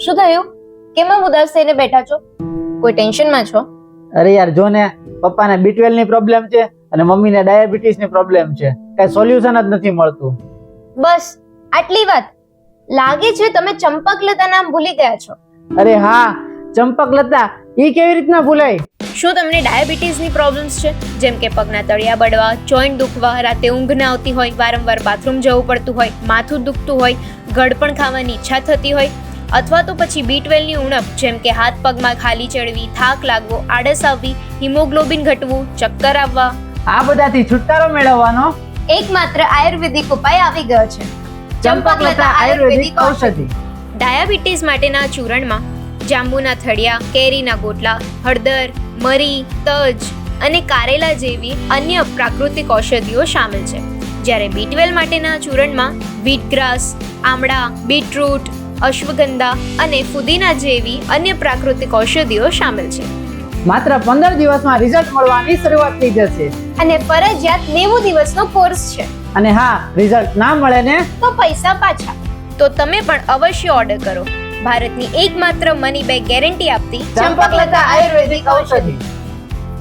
શું થયું? કેમ આમ ઉદાસ થઈને બેઠા છો? કોઈ ટેન્શનમાં છો? અરે યાર જો ને, પપ્પાને B12 ની પ્રોબ્લેમ છે અને મમ્મીને ડાયાબિટીસ ની પ્રોબ્લેમ છે. કઈ સોલ્યુશન જ નથી મળતું. બસ આટલી વાત? લાગે છે તમે ચંપકલતા નામ ભૂલી ગયા છો. અરે હા, ચંપકલતા, ઈ કેવી રીતના ભૂલાય? શું તમને ડાયાબિટીસની પ્રોબ્લેમ્સ છે? જેમ કે પગના તળિયા બળવા, જોઈન્ટ દુખવા, રાતે ઊંઘ ના આવતી હોય, વારંવાર બાથરૂમ જવું પડતું હોય, માથું દુખતું હોય, ગળપણ ખાવાની ઈચ્છા થતી હોય, અથવા તો પછી B12 ની ઉણપ જેમ કે હાથ પગમાં ખાલી ચડવી, થાક લાગવો, આળસ આવવી, હિમોગ્લોબિન ઘટવું, ચક્કર આવવા. આ બધાથી છુટકારો મેળવવાનો એકમાત્ર આયુર્વેદિક ઉપાય આવી ગયો છે, ચંપકલતા આયુર્વેદિક ઔષધિ. ડાયાબિટીસ માટેના ચૂરણમાં જાંબુના થળિયા, કેરીના ગોટલા, હળદર, મરી, તજ અને કારેલા જેવી અન્ય પ્રાકૃતિક ઔષધિઓ શામેલ છે. જ્યારે B12 માટેના ચૂરણમાં વ્હીટગ્રાસ, આમળા, બીટરૂટ, અશ્વગંધા અને ફુદીના જેવી અન્ય પ્રાકૃતિક ઔષધિઓ શામેલ છે. માત્ર 15 દિવસમાં રિઝલ્ટ મળવાની શરૂઆત થઈ જશે. અને ફરજિયાત 90 દિવસનો કોર્સ છે. અને હા, રિઝલ્ટ ના મળે ને તો પૈસા પાછા. તો તમે પણ અવશ્ય ઓર્ડર કરો ભારતની એકમાત્ર મની બેક ગેરંટી આપતી ચંપકલતા આયુર્વેદિક ઔષધિ.